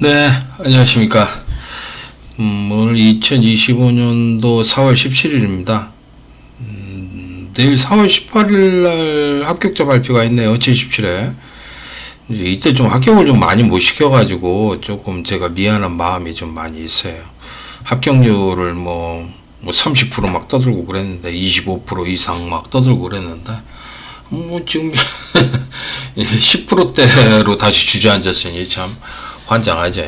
네, 안녕하십니까. 오늘 2025년도 4월 17일입니다. 내일 4월 18일 날 합격자 발표가 있네요. 77회. 이때 좀 합격을 좀 많이 못 시켜가지고 조금 제가 미안한 마음이 좀 많이 있어요. 합격률을 뭐 30% 막 떠들고 그랬는데 25% 이상 막 떠들고 그랬는데 지금 10%대로 다시 주저앉았으니 참 환장하죠.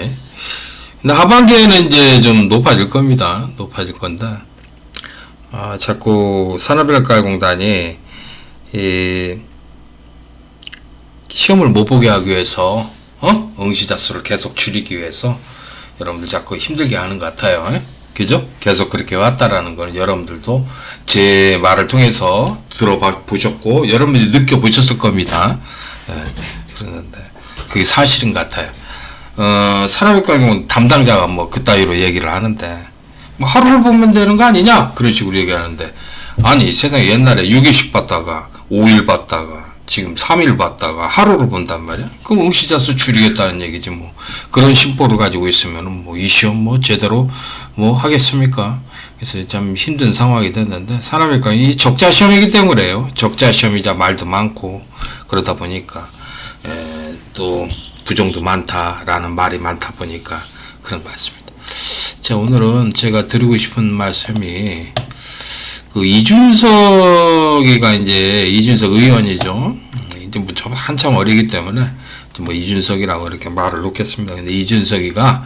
근데 하반기에는 이제 좀 높아질 겁니다. 높아질 건데, 자꾸 산업인력가공단이 시험을 못 보게 하기 위해서, 응시자 수를 계속 줄이기 위해서 여러분들 자꾸 힘들게 하는 것 같아요. 그죠? 계속 그렇게 왔다라는 건 여러분들도 제 말을 통해서 들어보셨고, 여러분들이 느껴보셨을 겁니다. 그러는데, 그게 사실인 것 같아요. 산업인력가공단 담당자가 그따위로 얘기를 하는데, 하루를 보면 되는 거 아니냐? 그런 식으로 얘기하는데, 아니, 세상에 옛날에 6일씩 봤다가, 5일 봤다가, 지금 3일 봤다가, 하루를 본단 말이야? 그럼 응시자 수 줄이겠다는 얘기지, 그런 심보를 가지고 있으면, 이 시험 제대로, 하겠습니까? 그래서 참 힘든 상황이 됐는데, 산업인력가공단, 이 적자 시험이기 때문에요. 적자 시험이자 말도 많고, 그러다 보니까, 또, 부정도 많다라는 말이 많다 보니까 그런 것 같습니다. 자, 오늘은 제가 드리고 싶은 말씀이 이준석이가 이준석 의원이죠. 이제 저 한참 어리기 때문에 이준석이라고 이렇게 말을 놓겠습니다. 근데 이준석이가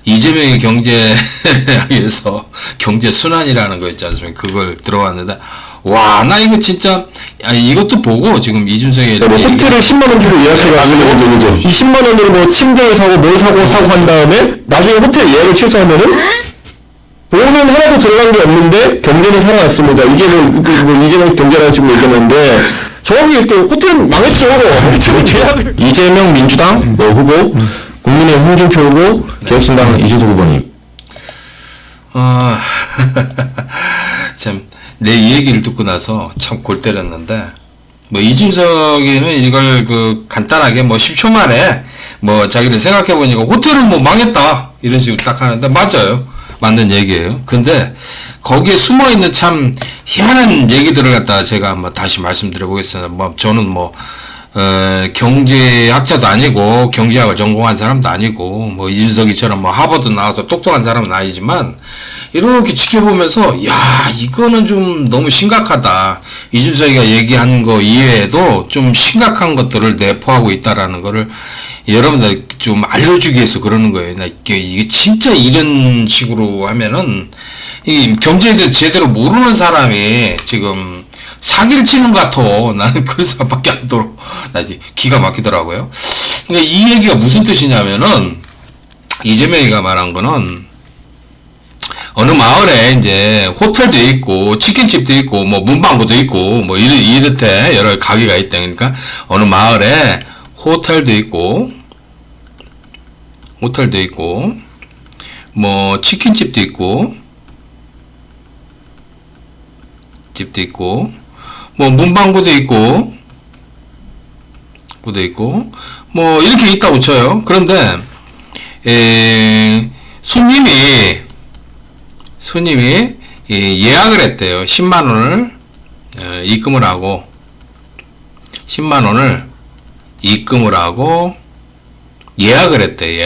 이재명의 경제에서 경제 순환이라는 거 있지 않습니까? 그걸 들어왔는데 와, 나 이거 진짜, 이것도 보고, 지금 이준석이. 호텔을 10만원 주고 예약해가지고, 이 10만원으로 침대를 사고, 뭘 사고 한 다음에, 나중에 호텔 예약을 취소하면은, 돈은 하나도 들어간 게 없는데, 경제는 살아났습니다. 이재명 경제라는 식으로 얘기하는데, 정확히 이렇게 호텔은 망했죠. 이재명 민주당 후보, 국민의힘 홍준표 후보, 개혁신당 이준석 후보님. 참. 내 이 얘기를 듣고 나서 참 골 때렸는데, 이준석이는 이걸 간단하게 10초 만에, 자기를 생각해보니까 호텔은 망했다. 이런 식으로 딱 하는데, 맞아요. 맞는 얘기예요. 근데, 거기에 숨어있는 참 희한한 얘기들을 갖다가 제가 한번 다시 말씀드려보겠습니다. 저는 경제학자도 아니고, 경제학을 전공한 사람도 아니고, 이준석이처럼 하버드 나와서 똑똑한 사람은 아니지만, 이렇게 지켜보면서, 야, 이거는 좀 너무 심각하다. 이준석이가 얘기한 거 이외에도 좀 심각한 것들을 내포하고 있다라는 거를 여러분들 좀 알려주기 위해서 그러는 거예요. 이게 진짜 이런 식으로 하면은, 이 경제에 대해서 제대로 모르는 사람이 지금 사기를 치는 것 같아. 나는 그런 사람밖에 안 들어. 나 이제 기가 막히더라고요. 그러니까 이 얘기가 무슨 뜻이냐면은, 이재명이가 말한 거는, 어느 마을에 호텔도 있고, 치킨집도 있고, 문방구도 있고, 이렇대 여러 가게가 있다. 그러니까, 어느 마을에 호텔도 있고, 치킨집도 있고, 문방구도 있고, 이렇게 있다고 쳐요. 그런데, 손님이 예약을 했대요. 10만원을 입금을 하고 10만원을 입금을 하고 예약을 했대.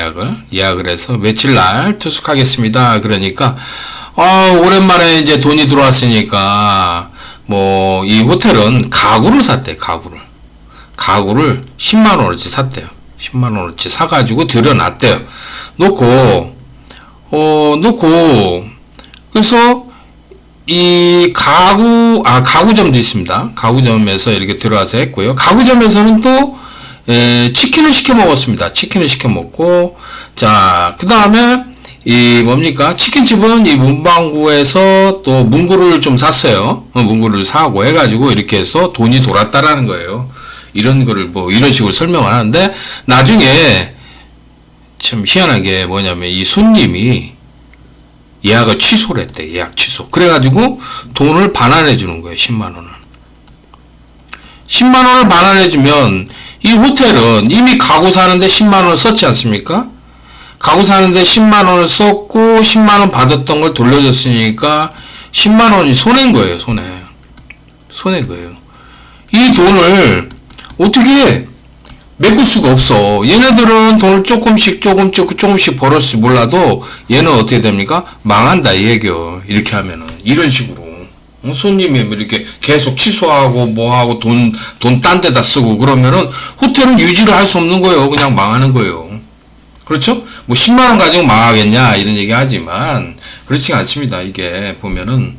예약을 해서 며칠 날 투숙하겠습니다. 그러니까 오랜만에 돈이 들어왔으니까 이 호텔은 가구를 샀대. 가구를 10만원어치 샀대요. 10만원어치 사가지고 들여놨대요. 놓고 그래서 이 가구점도 있습니다. 가구점에서 이렇게 들어와서 했고요. 가구점에서는 또 치킨을 시켜 먹었습니다. 치킨을 시켜 먹고, 자, 그 다음에 치킨집은 이 문방구에서 또 문구를 좀 샀어요. 문구를 사고 해가지고 이렇게 해서 돈이 돌았다라는 거예요. 이런 거를 이런 식으로 설명을 하는데, 나중에 참 희한하게 이 손님이 예약을 취소를 했대. 예약 취소. 그래가지고 돈을 반환해 주는 거예요. 10만원을. 10만원을 반환해 주면 이 호텔은 이미 가구 사는데 10만원을 썼지 않습니까? 가구 사는데 10만 원을 썼고 10만 원 받았던 걸 돌려줬으니까 10만 원이 손해인 거예요. 손해인 거예요. 이 돈을 어떻게 메꿀 수가 없어. 얘네들은 돈을 조금씩 벌었을지 몰라도 얘는 어떻게 됩니까? 망한다 이 얘기요. 이렇게 하면은 이런 식으로 손님이 이렇게 계속 취소하고 뭐하고 돈 딴 데다 쓰고 그러면은 호텔은 유지를 할 수 없는 거예요. 그냥 망하는 거예요. 그렇죠? 뭐 10만 원 가지고 망하겠냐 이런 얘기 하지만 그렇지 않습니다. 이게 보면은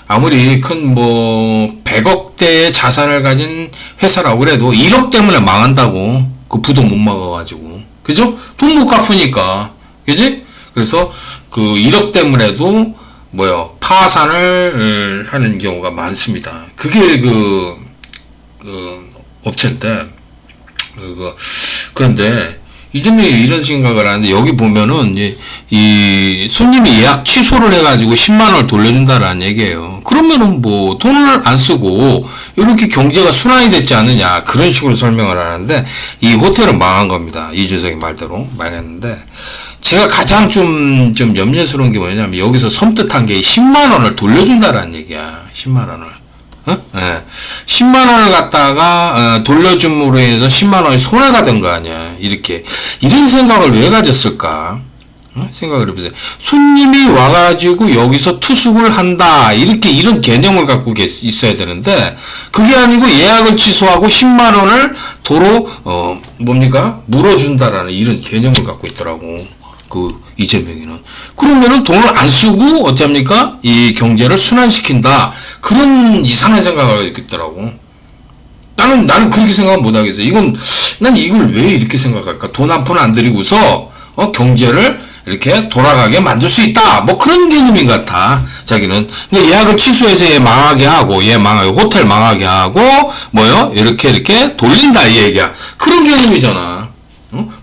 아무리 큰 뭐 100억대의 자산을 가진 회사라고 그래도 1억 때문에 망한다고. 그 부도 못 막아가지고. 그죠? 돈 못 갚으니까. 그지? 그래서 그 1억 때문에도 파산을 하는 경우가 많습니다. 그게 그 업체인데 그런데 이점에 이런 생각을 하는데 여기 보면은 이 손님이 예약 취소를 해가지고 10만 원을 돌려준다라는 얘기예요. 그러면은 뭐 돈을 안 쓰고 이렇게 경제가 순환이 됐지 않느냐 그런 식으로 설명을 하는데 이 호텔은 망한 겁니다. 이준석이 말대로 망했는데 제가 가장 좀 염려스러운 게 뭐냐면 여기서 섬뜩한 게 10만 원을 돌려준다라는 얘기야. 10만 원을. 네. 10만 원을 갖다가 돌려줌으로 인해서 10만 원이 손해가 된 거 아니야. 이런 생각을 왜 가졌을까? 생각을 해보세요. 손님이 와가지고 여기서 투숙을 한다. 이런 개념을 갖고 있어야 되는데 그게 아니고 예약을 취소하고 10만 원을 도로 물어준다라는 이런 개념을 갖고 있더라고. 이재명이는. 그러면은 돈을 안 쓰고 어떻습니까? 이 경제를 순환시킨다. 그런 이상한 생각을 하고 있더라고. 나는 그렇게 생각은 못 하겠어. 난 이걸 왜 이렇게 생각할까? 돈 한 푼 안 들이고서, 경제를 이렇게 돌아가게 만들 수 있다. 뭐 그런 개념인 것 같아. 자기는. 근데 예약을 취소해서 얘 망하게 하고, 호텔 망하게 하고, 이렇게 돌린다. 이 얘기야. 그런 개념이잖아.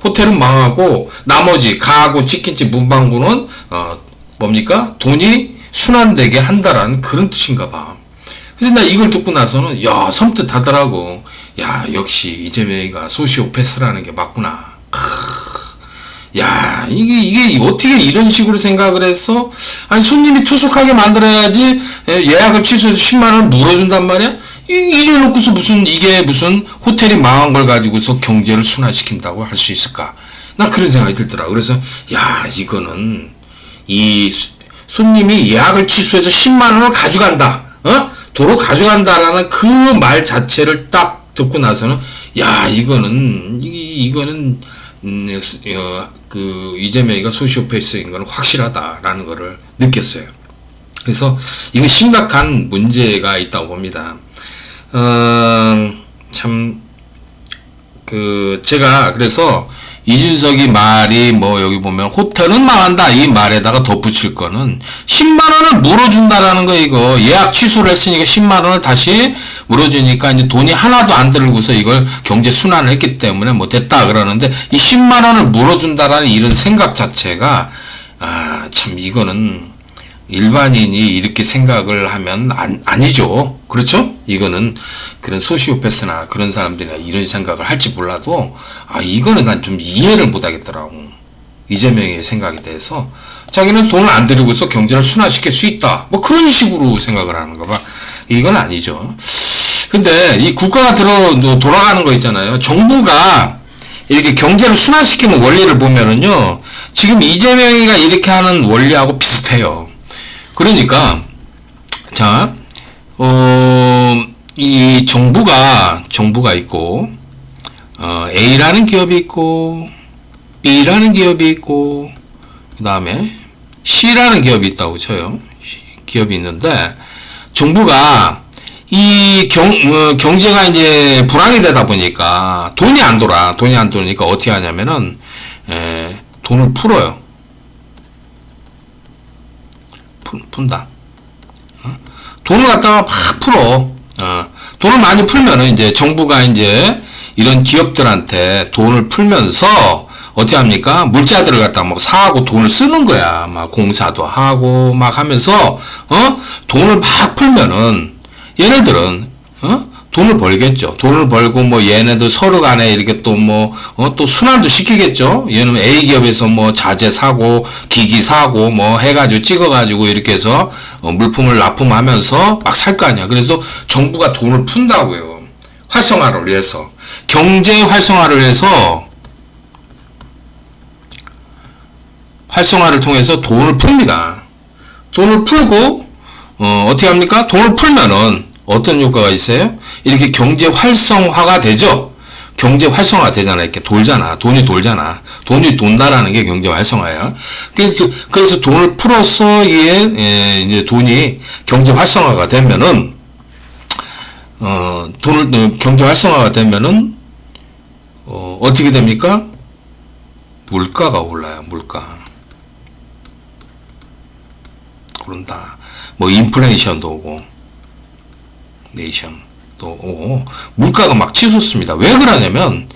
호텔은 망하고 나머지 가구, 치킨집, 문방구는 돈이 순환되게 한다라는 그런 뜻인가 봐. 그래서 나 이걸 듣고 나서는 섬뜩하더라고. 역시 이재명이가 소시오패스라는 게 맞구나. 이게 어떻게 이런 식으로 생각을 했어? 아니 손님이 투숙하게 만들어야지 예약을 취소해서 10만 원을 물어준단 말이야? 이래놓고서 이게 무슨 호텔이 망한 걸 가지고서 경제를 순환시킨다고 할 수 있을까? 나 그런 생각이 들더라. 그래서, 이거는, 손님이 예약을 취소해서 10만 원을 가져간다. 도로 가져간다라는 그 말 자체를 딱 듣고 나서는, 이거는, 이재명이가 소시오패스인 건 확실하다라는 거를 느꼈어요. 그래서, 이거 심각한 문제가 있다고 봅니다. 제가 그래서 이준석이 말이 여기 보면 호텔은 망한다 이 말에다가 덧붙일 거는 10만 원을 물어준다라는 거 이거 예약 취소를 했으니까 10만 원을 다시 물어주니까 이제 돈이 하나도 안 들고서 이걸 경제 순환을 했기 때문에 됐다 그러는데 이 10만 원을 물어준다라는 이런 생각 자체가 이거는 일반인이 이렇게 생각을 하면 아니죠. 그렇죠? 이거는 그런 소시오패스나 그런 사람들이나 이런 생각을 할지 몰라도 이거는 난 좀 이해를 못 하겠더라고. 이재명의 생각에 대해서 자기는 돈을 안 들이고서 경제를 순환시킬 수 있다. 그런 식으로 생각을 하는가 봐. 이건 아니죠. 근데 이 국가가 돌아가는 거 있잖아요. 정부가 이렇게 경제를 순환시키는 원리를 보면은요. 지금 이재명이가 이렇게 하는 원리하고 비슷해요. 그러니까 이 정부가 있고 A라는 기업이 있고 B라는 기업이 있고 그 다음에 C라는 기업이 있다고 쳐요. 기업이 있는데 정부가 이 경제가 이제 불황이 되다 보니까 돈이 안 돌으니까 어떻게 하냐면은 돈을 풀어요. 푼다. 돈을 갖다가 막 풀어. 돈을 많이 풀면은 이제 정부가 이제 이런 기업들한테 돈을 풀면서 어떻게 합니까? 물자들을 갖다가 사고 돈을 쓰는 거야. 막 공사도 하고 막 하면서 돈을 막 풀면은 얘네들은 돈을 벌겠죠. 돈을 벌고 뭐 얘네들 서로 간에 이렇게 또 뭐 또 순환도 시키겠죠. 얘는 A 기업에서 뭐 자재 사고 기기 사고 뭐 해가지고 찍어가지고 이렇게 해서 물품을 납품하면서 막 살 거 아니야. 그래서 정부가 돈을 푼다고요. 활성화를 위해서, 경제 활성화를 해서, 활성화를 통해서 돈을 풉니다. 돈을 풀고 어떻게 합니까? 돈을 풀면은 어떤 효과가 있어요? 이렇게 경제 활성화가 되죠. 경제 활성화 되잖아. 이렇게 돌잖아. 돈이 돌잖아. 돈이 돈다라는 게 경제 활성화야. 그래서 돈을 풀어서 이제 돈이 경제 활성화가 되면은 경제 활성화가 되면은 어떻게 됩니까? 물가가 올라요. 물가. 오른다. 뭐 인플레이션도 오고, 네이션도 오고, 물가가 막 치솟습니다. 왜 그러냐면,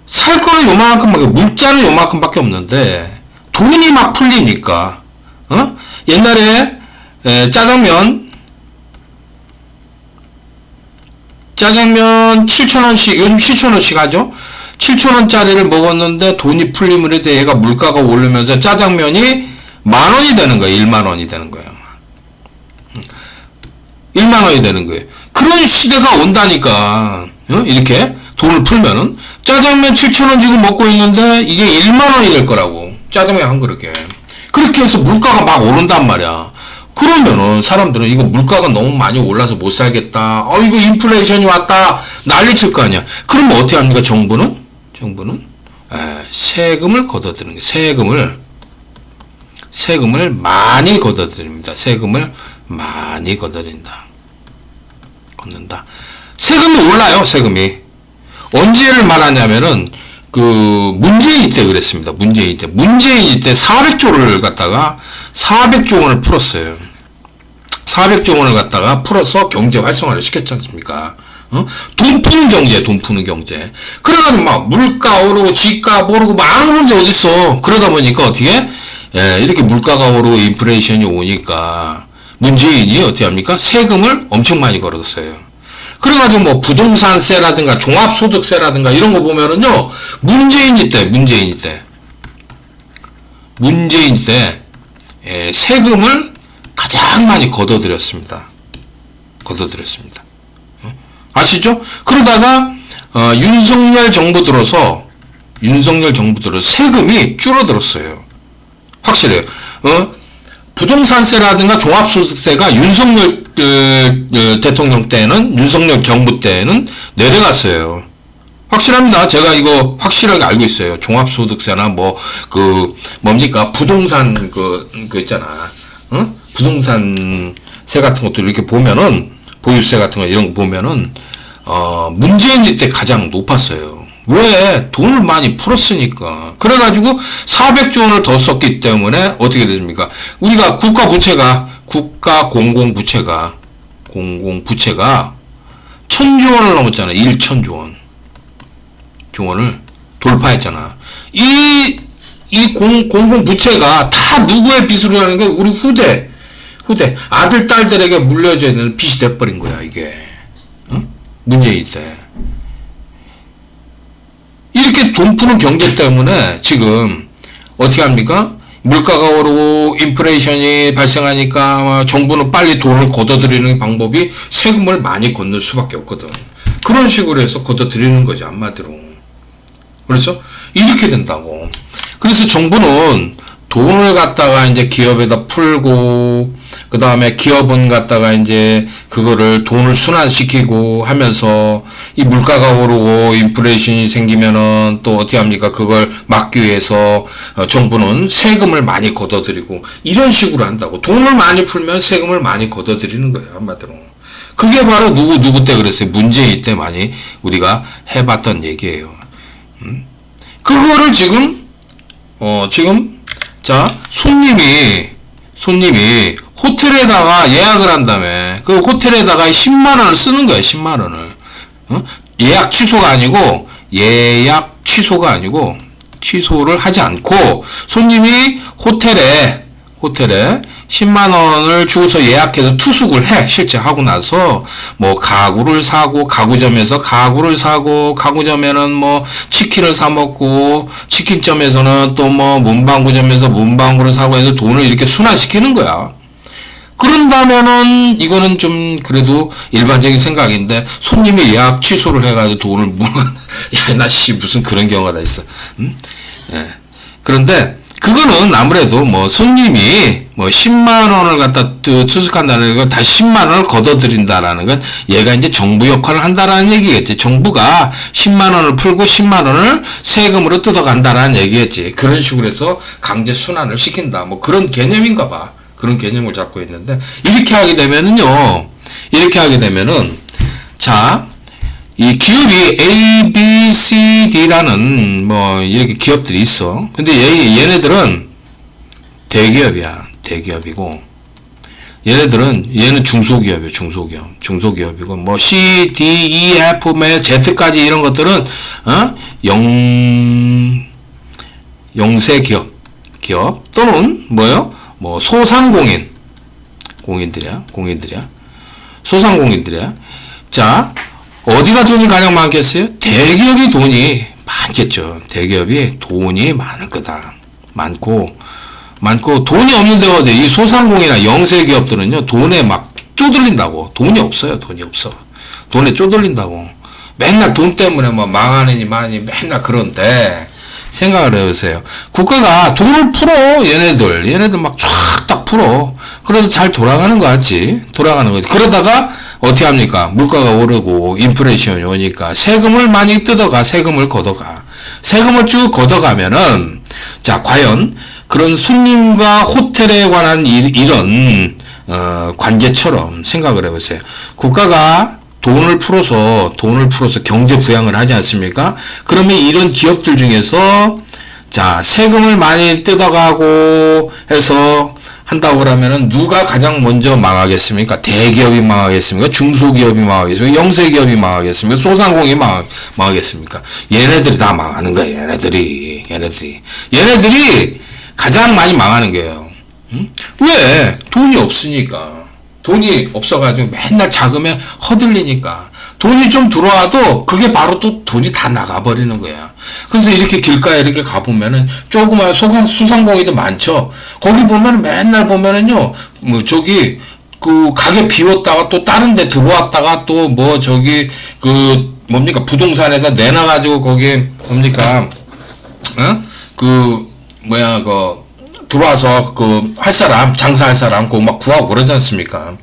살 거는 요만큼밖에, 물자는 요만큼밖에 없는데, 돈이 막 풀리니까, 옛날에, 짜장면 7,000원씩, 요즘 7,000원씩 하죠? 7,000원짜리를 먹었는데 돈이 풀리면 해서 얘가 물가가 오르면서 짜장면이 10,000원이 되는 거예요. 10,000원이 되는 거예요. 10,000원이 되는 거예요. 그런 시대가 온다니까. 이렇게 돈을 풀면은 짜장면 7,000원 지금 먹고 있는데 이게 10,000원이 될 거라고. 짜장면 한 그릇에. 그렇게 해서 물가가 막 오른단 말이야. 그러면은 사람들은 이거 물가가 너무 많이 올라서 못 살겠다. 이거 인플레이션이 왔다. 난리 칠 거 아니야. 그러면 어떻게 합니까? 정부는 세금을 걷어들이는 거예요. 세금을 많이 걷어들입니다. 세금을 많이 걷는다. 세금이 올라요. 세금이. 언제를 말하냐면은 문재인 때 그랬습니다. 문재인 때 400조를 갖다가 400조 원을 풀었어요. 400조 원을 갖다가 풀어서 경제 활성화를 시켰지 않습니까? 돈 푸는 경제. 그래가지고 막 물가 오르고 집값 오르고 막 아무 문제 어딨어. 그러다 보니까 어떻게? 이렇게 물가가 오르고 인플레이션이 오니까 문재인이 어떻게 합니까? 세금을 엄청 많이 걸었어요. 그래가지고 뭐 부동산세라든가 종합소득세라든가 이런 거 보면은요, 문재인 때 세금을 가장 많이 걷어들였습니다. 아시죠? 그러다가 윤석열 정부 들어서 세금이 줄어들었어요. 확실해요. 부동산세라든가 종합소득세가 윤석열 대통령 때는, 윤석열 정부 때는 내려갔어요. 확실합니다. 제가 이거 확실하게 알고 있어요. 종합소득세나 뭡니까? 부동산 있잖아. 부동산세 같은 것도 이렇게 보면은, 보유세 같은 거 이런 거 보면은, 문재인 때 가장 높았어요. 왜? 돈을 많이 풀었으니까. 그래가지고 400조 원을 더 썼기 때문에 어떻게 됩니까? 우리가 국가 공공부채가 1,000조 원을 넘었잖아. 1,000조 원을 돌파했잖아. 이 공공부채가 다 누구의 빚으로 하는 게 우리 후대 아들 딸들에게 물려줘야 되는 빚이 돼버린 거야 이게. 문재인 때. 이렇게 돈 푸는 경제 때문에 지금 어떻게 합니까? 물가가 오르고 인플레이션이 발생하니까 정부는 빨리 돈을 걷어들이는 방법이 세금을 많이 걷는 수밖에 없거든. 그런 식으로 해서 걷어들이는 거지, 한마디로. 그래서 이렇게 된다고. 그래서 정부는 돈을 갖다가 이제 기업에다 풀고, 그 다음에 기업은 갖다가 이제 그거를 돈을 순환시키고 하면서 이 물가가 오르고 인플레이션이 생기면은 또 어떻게 합니까? 그걸 막기 위해서 정부는 세금을 많이 걷어들이고 이런 식으로 한다고. 돈을 많이 풀면 세금을 많이 걷어들이는 거예요, 한마디로. 그게 바로 누구 때 그랬어요? 문재인 때 많이 우리가 해봤던 얘기예요. 그거를 지금 자, 손님이 호텔에다가 예약을 한다며. 그 호텔에다가 10만 원을 쓰는 거야, 10만 원을. 예약 취소가 취소를 하지 않고 손님이 호텔에 호텔에 10만 원을 주고서 예약해서 투숙을 해. 실제 하고 나서 뭐 가구를 사고, 가구점에서 가구를 사고, 가구점에는 뭐 치킨을 사 먹고, 치킨점에서는 또 뭐 문방구점에서 문방구를 사고 해서 돈을 이렇게 순환시키는 거야. 그런다면은 이거는 좀 그래도 일반적인 생각인데, 손님이 예약 취소를 해가지고 돈을 야, 나 씨 무슨 그런 경우가 다 있어. 예. 그런데 그거는 아무래도 뭐 손님이 뭐 10만 원을 갖다 투숙한다는 건 다시 10만 원을 걷어들인다라는 건 얘가 이제 정부 역할을 한다라는 얘기겠지. 정부가 10만 원을 풀고 10만 원을 세금으로 뜯어간다라는 얘기겠지. 그런 식으로 해서 강제 순환을 시킨다. 뭐 그런 개념인가 봐. 그런 개념을 잡고 있는데, 이렇게 하게 되면은요, 이렇게 하게 되면은, 자, 이 기업이 A, B, C, D라는 뭐 이렇게 기업들이 있어. 근데 얘네들은 대기업이야. 대기업이고, 얘는 중소기업이야. 중소기업이고, 뭐 C, D, E, F, Z까지 이런 것들은 영세 기업 또는 뭐요? 뭐 공인들이야. 소상공인들이야. 자, 어디가 돈이 가장 많겠어요? 대기업이 돈이 많겠죠. 대기업이 돈이 많을 거다. 많고 돈이 없는데 어디? 이 소상공인이나 영세 기업들은요, 돈에 막 쪼들린다고. 돈이 없어요. 돈에 쪼들린다고. 맨날 돈 때문에 뭐 망하느니 마니 맨날 그런데, 생각을 해보세요. 국가가 돈을 풀어. 얘네들 막 쫙 딱 풀어. 그래서 잘 돌아가는 거 같지. 그러다가 어떻게 합니까? 물가가 오르고 인플레이션이 오니까 세금을 많이 뜯어가. 세금을 걷어가. 세금을 쭉 걷어가면은, 자, 과연 그런 손님과 호텔에 관한 이런 관계처럼 생각을 해보세요. 국가가 돈을 풀어서 경제 부양을 하지 않습니까? 그러면 이런 기업들 중에서, 자, 세금을 많이 뜯어가고 해서 한다고 그러면은 누가 가장 먼저 망하겠습니까? 대기업이 망하겠습니까? 중소기업이 망하겠습니까? 영세기업이 망하겠습니까? 소상공인이 망하겠습니까? 얘네들이 다 망하는 거야. 얘네들이 가장 많이 망하는 거예요. 왜? 돈이 없으니까. 돈이 없어가지고 맨날 자금에 허들리니까. 돈이 좀 들어와도 그게 바로 또 돈이 다 나가버리는 거야. 그래서 이렇게 길가에 이렇게 가보면은 조그만 소상공인도 많죠. 거기 보면은 맨날 보면은요, 뭐 저기 그 가게 비웠다가 또 다른 데 들어왔다가 또 뭐 저기 그 뭡니까 부동산에다 내놔가지고 거기 뭡니까 들어와서 장사할 사람, 그거 막 구하고 그러지 않습니까?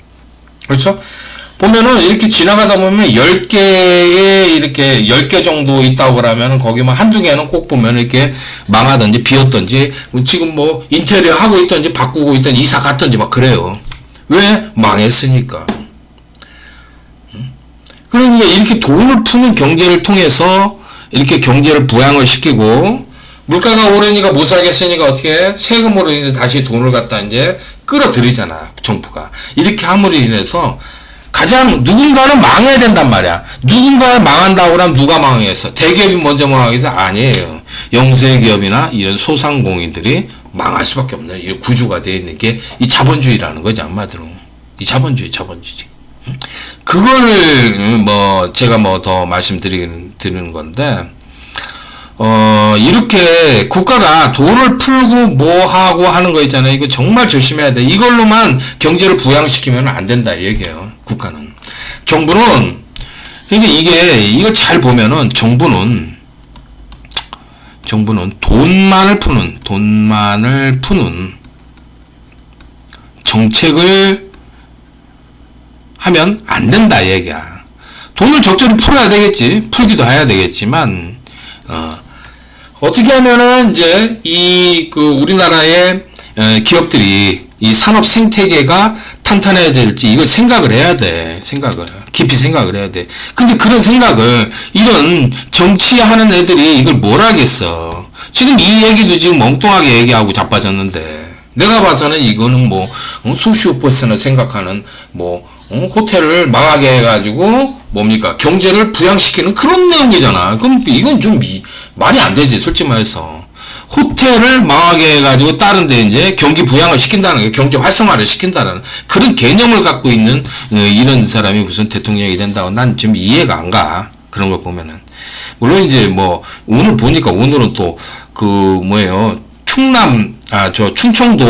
그렇죠? 보면은, 이렇게 지나가다 보면 10개 정도 있다고 그러면은, 거기만 한두 개는 꼭 보면 이렇게 망하든지, 비었든지, 지금 뭐, 인테리어 하고 있든지, 바꾸고 있든지, 이사 갔든지 막 그래요. 왜? 망했으니까. 그러니까 이렇게 돈을 푸는 경제를 통해서, 이렇게 경제를 부양을 시키고, 물가가 오르니까 못 살겠으니까 어떻게 해? 세금으로 이제 다시 돈을 갖다 이제 끌어들이잖아, 정부가. 이렇게 함으로 인해서 누군가는 망해야 된단 말이야. 누군가는 망한다고 그러면 누가 망하겠어? 대기업이 먼저 망하겠어? 아니에요. 영세기업이나 이런 소상공인들이 망할 수밖에 없는 이 구조가 되어 있는 게 이 자본주의라는 거지, 한마디로. 이 자본주의지. 그걸 제가 더 말씀드리는 건데, 이렇게 국가가 돈을 풀고 뭐 하고 하는 거 있잖아요. 이거 정말 조심해야 돼. 이걸로만 경제를 부양시키면 안 된다, 이 얘기예요. 국가는. 정부는, 그러니까 이거 잘 보면은 정부는 돈만을 푸는 정책을 하면 안 된다, 이 얘기야. 돈을 적절히 풀어야 되겠지. 풀기도 해야 되겠지만, 어떻게 하면은 이제 우리나라의 기업들이 이 산업 생태계가 탄탄해질지 이걸 생각을 해야 돼. 깊이 생각을 해야 돼. 근데 그런 생각을 이런 정치하는 애들이 이걸 뭘 하겠어. 지금 이 얘기도 지금 멍뚱하게 얘기하고 자빠졌는데, 내가 봐서는 이거는 소시오패스나 생각하는 호텔을 망하게 해가지고 경제를 부양시키는 그런 내용이잖아. 그럼 이건 좀 말이 안 되지, 솔직히 말해서. 호텔을 망하게 해가지고 다른데 이제 경기 부양을 시킨다는 게 경제 활성화를 시킨다는 그런 개념을 갖고 있는 이런 사람이 무슨 대통령이 된다고 난 지금 이해가 안 가. 그런 걸 보면은 물론 이제 뭐 오늘 보니까 오늘은 또 그 뭐예요 충청도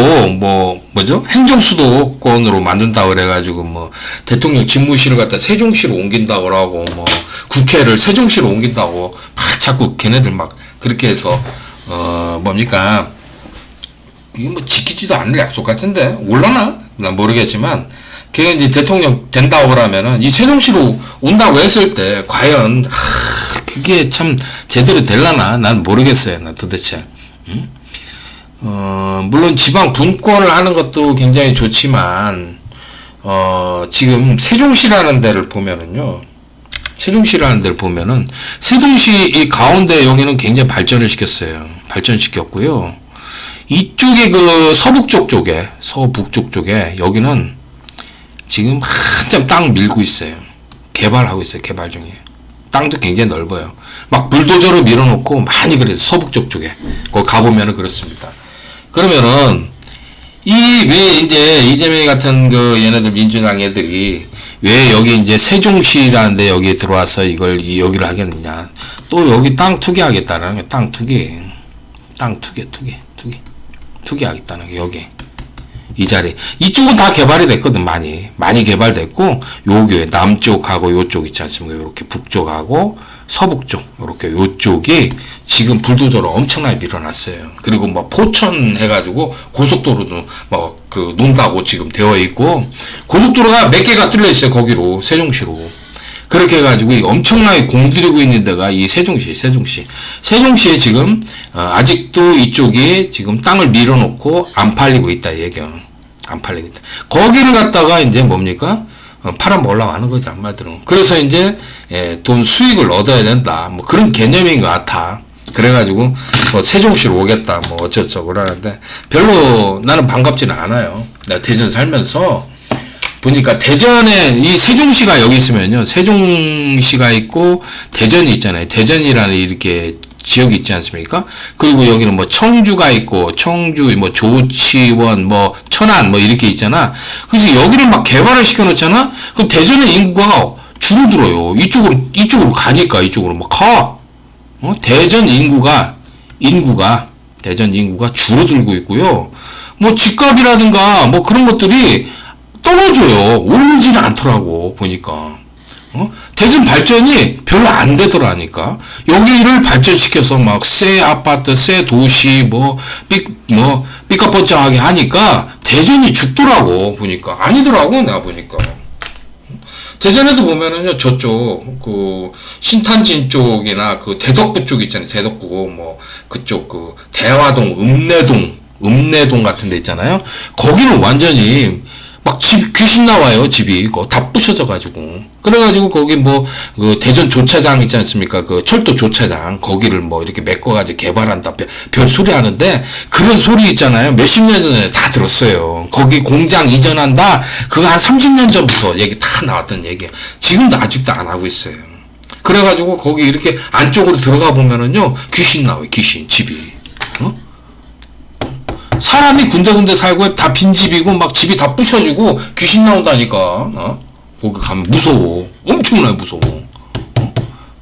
뭐죠 행정수도권으로 만든다고 그래가지고 뭐 대통령 집무실을 갖다 세종시로 옮긴다고 하고 뭐 국회를 세종시로 옮긴다고 막 자꾸 걔네들 막 그렇게 해서 뭡니까 이게 뭐 지키지도 않을 약속 같은데 올라나 난 모르겠지만 걔가 이제 대통령 된다고 그러면은 이 세종시로 온다고 했을 때 과연 그게 참 제대로 될라나 난 모르겠어요. 나 도대체. 물론 지방 분권을 하는 것도 굉장히 좋지만 지금 세종시라는 데를 보면은요. 세종시라는 데를 보면은 세종시 이 가운데 여기는 굉장히 발전을 시켰어요. 발전시켰고요. 이쪽에 그 서북쪽 쪽에 여기는 지금 한참 땅 밀고 있어요. 개발하고 있어요. 개발 중에. 땅도 굉장히 넓어요. 막 불도저로 밀어놓고 많이 그래서 서북쪽 쪽에. 거기 가보면은 그렇습니다. 그러면은 왜 이제 이재명 같은 그 얘네들 민주당 애들이 왜 여기 이제 세종시라는데 여기에 들어와서 여기를 하겠느냐. 또 여기 땅 투기하겠다는 게 땅 투기 하겠다는 게 여기. 이 자리. 이쪽은 다 개발이 됐거든, 많이 개발됐고, 요게 남쪽하고 요쪽 있지 않습니까? 요렇게 북쪽하고 서북쪽, 요렇게 요쪽이 지금 불도저로 엄청나게 밀어놨어요. 그리고 뭐 포천 해가지고 고속도로도 논다고 지금 되어 있고, 고속도로가 몇 개가 뚫려 있어요, 거기로, 세종시로. 그렇게 해가지고 엄청나게 공들이고 있는 데가 이 세종시에 지금, 아직도 이쪽이 지금 땅을 밀어놓고 안 팔리고 있다, 얘기야. 안 팔리고 있다. 거기를 갖다가 이제 뭡니까? 팔아먹으려고 하는 거죠, 한마디로. 그래서 이제, 돈 수익을 얻어야 된다. 뭐 그런 개념인 것 같아. 그래가지고, 뭐 세종시로 오겠다. 뭐 어쩌고저쩌고 그러는데, 별로 나는 반갑지는 않아요. 내가 대전 살면서, 보니까 대전에 이 세종시가 여기 있으면요. 세종시가 있고 대전이 있잖아요. 대전이라는 이렇게 지역이 있지 않습니까? 그리고 여기는 뭐 청주가 있고 청주 뭐 조치원 뭐 천안 뭐 이렇게 있잖아. 그래서 여기를 막 개발을 시켜 놓잖아. 그럼 대전의 인구가 줄어들어요. 이쪽으로 가니까 이쪽으로 막 가. 대전 인구가 줄어들고 있고요. 뭐 집값이라든가 뭐 그런 것들이 떨어져요. 오르지는 않더라고, 보니까. 대전 발전이 별로 안 되더라니까. 여기를 발전시켜서 막 새 아파트, 새 도시, 삐까뻔쩍하게 하니까 대전이 죽더라고, 보니까. 아니더라고, 내가 보니까. 대전에도 보면은요, 저쪽, 신탄진 쪽이나 대덕구 쪽 있잖아요. 대덕구, 그쪽, 대화동, 읍내동 같은 데 있잖아요. 거기는 완전히, 막 귀신 나와요, 집이. 그거 다 부셔져가지고. 그래가지고 거기 대전 조차장 있지 않습니까? 철도 조차장. 거기를 이렇게 메꿔가지고 개발한다. 별 소리 하는데, 그런 소리 있잖아요. 몇십 년 전에 다 들었어요. 거기 공장 이전한다? 그거 한 30년 전부터 얘기 다 나왔던 얘기야. 지금도 아직도 안 하고 있어요. 그래가지고 거기 이렇게 안쪽으로 들어가 보면은요, 귀신 나와요, 귀신, 집이. 사람이 군데군데 살고 다 빈집이고 막 집이 다 부셔지고 귀신 나온다니까. 거기 가면 무서워. 엄청나게 무서워.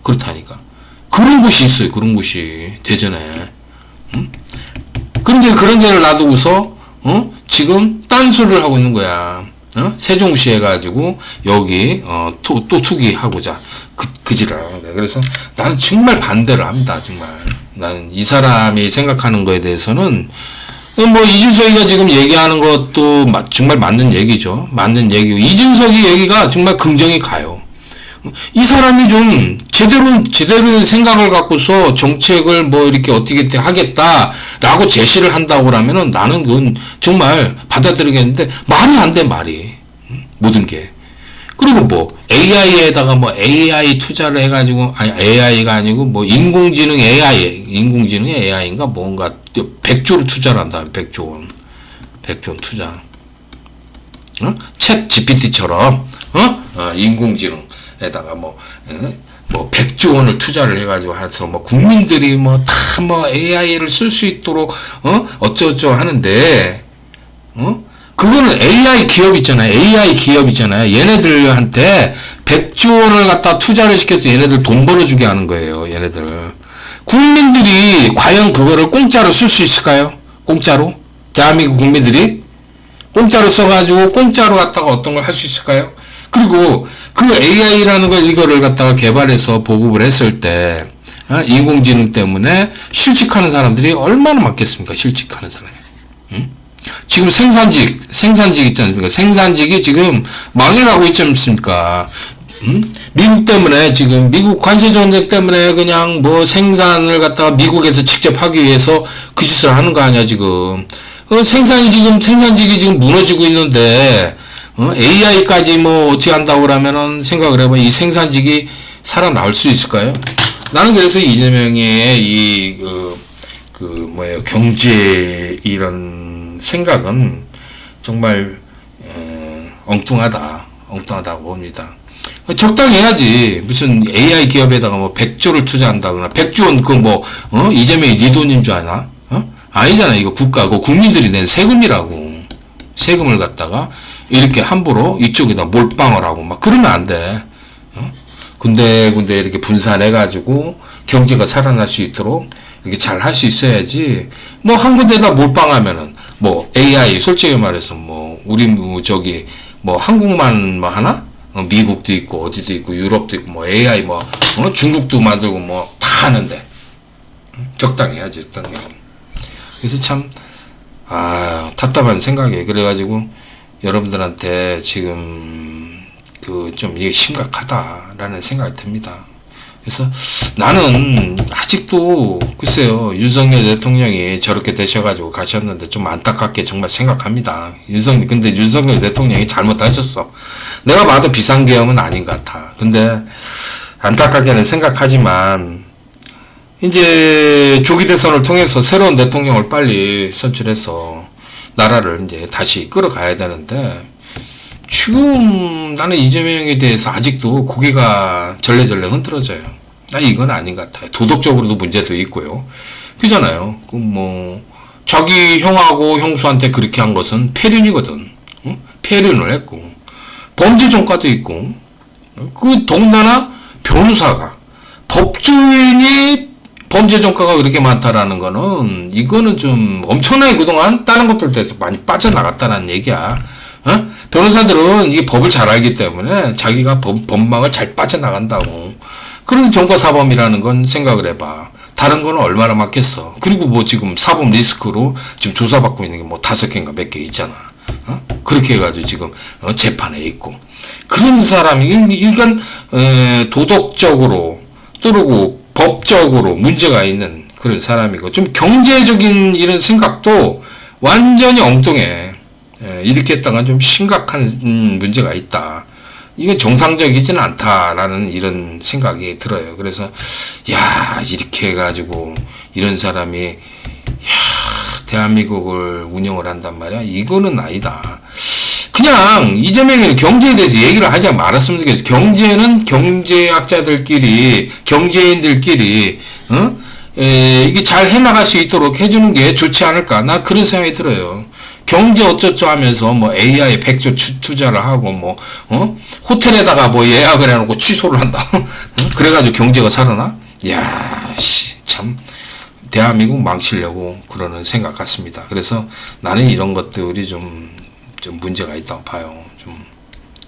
그렇다니까. 그런 곳이 있어요. 그런 곳이 대전에. 그런데 그런 데를 놔두고서 지금 딴소리를 하고 있는 거야. 세종시 해가지고 여기 또 투기하고자 그지를 하는 거야. 그래서 나는 정말 반대를 합니다. 정말. 나는 이 사람이 생각하는 거에 대해서는 이준석이가 지금 얘기하는 것도 정말 맞는 얘기죠. 맞는 얘기고. 이준석이 얘기가 정말 긍정이 가요. 이 사람이 좀 제대로 생각을 갖고서 정책을 이렇게 어떻게 하겠다라고 제시를 한다고 하면은 나는 그건 정말 받아들이겠는데 말이 안 돼, 말이. 모든 게. 그리고 AI에다가 AI 투자를 해가지고, 아니, AI가 아니고, 인공지능 AI인가 뭔가, 100조를 투자를 한다, 100조 원 투자. 챗 GPT처럼, 인공지능에다가 뭐 100조 원을 투자를 해가지고 해서 뭐 국민들이 뭐 다 뭐 AI를 쓸 수 있도록 어쩌고 하는데 그거는 AI 기업 있잖아요. AI 기업 있잖아요. 얘네들한테 100조 원을 갖다 투자를 시켜서 얘네들 돈 벌어주게 하는 거예요. 얘네들. 국민들이 과연 그거를 공짜로 쓸 수 있을까요? 공짜로? 대한민국 국민들이? 공짜로 써가지고 공짜로 갖다가 어떤 걸 할 수 있을까요? 그리고 그 AI라는 걸 이거를 갖다가 개발해서 보급을 했을 때 인공지능 때문에 실직하는 사람들이 얼마나 많겠습니까? 실직하는 사람이. 응? 지금 생산직 있지 않습니까? 생산직이 지금 망해가고 있지 않습니까? 미국 때문에 지금 미국 관세 전쟁 때문에 그냥 뭐 생산을 갖다가 미국에서 직접 하기 위해서 그 짓을 하는 거 아니야 지금. 생산직이 지금 무너지고 있는데 AI까지 뭐 어떻게 한다고 그러면은 생각을 해봐. 이 생산직이 살아나올 수 있을까요? 나는 그래서 이재명의 뭐예요 경제 이런 생각은 정말 엉뚱하다고 봅니다. 적당히 해야지. 무슨 AI 기업에다가 뭐 100조를 투자한다거나 100조는 그 뭐 이재명이 네 돈인 줄 아나? 아니잖아. 이거 국가고 국민들이 낸 세금이라고. 세금을 갖다가 이렇게 함부로 이쪽에다 몰빵을 하고 막 그러면 안 돼. 군데 이렇게 분산해가지고 경제가 살아날 수 있도록 이렇게 잘 할 수 있어야지. 뭐 한 군데다 몰빵하면은 뭐 AI 솔직히 말해서 뭐 우리 뭐 저기 뭐 한국만 뭐 하나? 미국도 있고 어디도 있고 유럽도 있고 뭐 AI 뭐 중국도 만들고 뭐 다 하는데 적당히 해야지 적당히. 그래서 참 답답한 생각이에요. 그래가지고 여러분들한테 지금 좀 이게 심각하다라는 생각이 듭니다. 그래서 나는 아직도 글쎄요 윤석열 대통령이 저렇게 되셔가지고 가셨는데 좀 안타깝게 정말 생각합니다. 근데 윤석열 대통령이 잘못하셨어. 내가 봐도 비상계엄은 아닌 것 같아. 근데 안타깝게는 생각하지만 이제 조기 대선을 통해서 새로운 대통령을 빨리 선출해서 나라를 이제 다시 끌어가야 되는데 지금 나는 이재명에 대해서 아직도 고개가 절레절레 흔들어져요. 이건 아닌 것 같아요. 도덕적으로도 문제도 있고요. 그잖아요. 자기 형하고 형수한테 그렇게 한 것은 폐륜이거든. 폐륜을 했고 범죄 전과도 있고 더군다나 변호사가 법조인이 범죄 전과가 그렇게 많다라는 거는 이거는 좀 엄청나게 그동안 다른 것들에서 많이 빠져나갔다는 얘기야. 변호사들은 이 법을 잘 알기 때문에 자기가 법망을 잘 빠져나간다고. 그런데 전과사범이라는 건 생각을 해봐. 다른 거는 얼마나 많겠어. 그리고 뭐 지금 사법 리스크로 지금 조사받고 있는 게 뭐 5개인가 몇 개 있잖아. 그렇게 해가지고 지금 재판에 있고. 그런 사람이 일단 도덕적으로 또르고 법적으로 문제가 있는 그런 사람이고 좀 경제적인 이런 생각도 완전히 엉뚱해. 이렇게 했다가 좀 심각한 문제가 있다. 이건 정상적이지는 않다라는 이런 생각이 들어요. 그래서 이렇게 해가지고 이런 사람이 대한민국을 운영을 한단 말이야. 이거는 아니다. 그냥 이재명이 경제에 대해서 얘기를 하지 말았으면 좋겠어. 경제는 경제학자들끼리 경제인들끼리 이게 잘 해나갈 수 있도록 해주는 게 좋지 않을까. 난 그런 생각이 들어요. 경제 어쩌죠 하면서 뭐 AI 100조 투자를 하고 호텔에다가 뭐 예약을 해놓고 취소를 한다. 그래가지고 경제가 살아나? 참 대한민국 망치려고 그러는 생각 같습니다. 그래서 나는 이런 것들이 좀 문제가 있다고 봐요.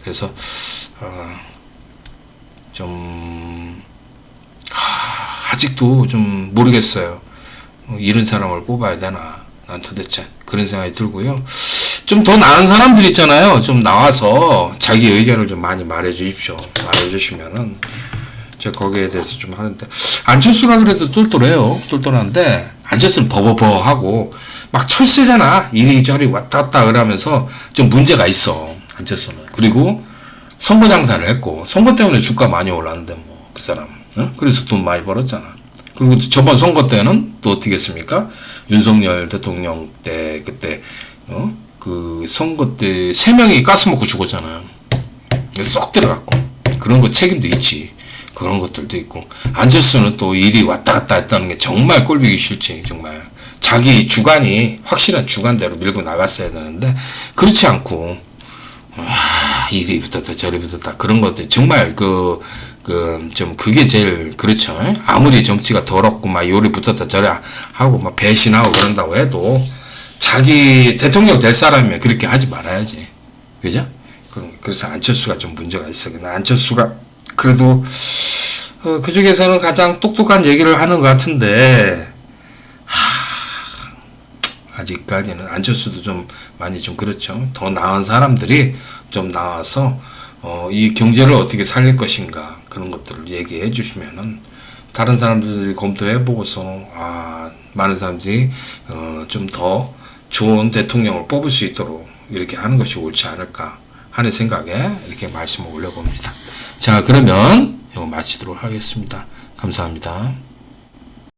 그래서 아직도 좀 모르겠어요. 이런 사람을 뽑아야 되나? 난 도대체 그런 생각이 들고요. 좀 더 나은 사람들 있잖아요. 좀 나와서 자기 의견을 좀 많이 말해 주십시오. 말해 주시면은 제가 거기에 대해서 좀 하는데 안철수가 그래도 똘똘한데 안철수는 버버버하고 막 철새잖아. 이리저리 왔다 갔다 그러면서 좀 문제가 있어. 안철수는. 그리고 선거 장사를 했고 선거 때문에 주가 많이 올랐는데 뭐 그 사람. 그래서 돈 많이 벌었잖아. 그리고 저번 선거 때는 또 어떻게 했습니까? 윤석열 대통령 때 그때 그 선거 때 3명이 가스 먹고 죽었잖아요. 쏙 들어갔고 그런 거 책임도 있지. 그런 것들도 있고, 안철수는 또 일이 왔다 갔다 했다는 게 정말 꼴보기 싫지, 정말. 자기 주관이 확실한 주관대로 밀고 나갔어야 되는데, 그렇지 않고, 이리 붙었다, 저리 붙었다, 그런 것들, 정말 좀 그게 제일, 그렇죠. 아무리 정치가 더럽고, 막 요리 붙었다, 저리 하고, 막 배신하고 그런다고 해도, 자기 대통령 될 사람이면 그렇게 하지 말아야지. 그죠? 그래서 안철수가 좀 문제가 있어. 근데 안철수가 그래도 그 중에서는 가장 똑똑한 얘기를 하는 것 같은데 아직까지는 안철수도 좀 많이 좀 그렇죠. 더 나은 사람들이 좀 나와서 이 경제를 어떻게 살릴 것인가 그런 것들을 얘기해 주시면은 다른 사람들이 검토해 보고서 많은 사람들이 좀 더 좋은 대통령을 뽑을 수 있도록 이렇게 하는 것이 옳지 않을까 하는 생각에 이렇게 말씀을 올려봅니다. 자, 그러면 이거 마치도록 하겠습니다. 감사합니다.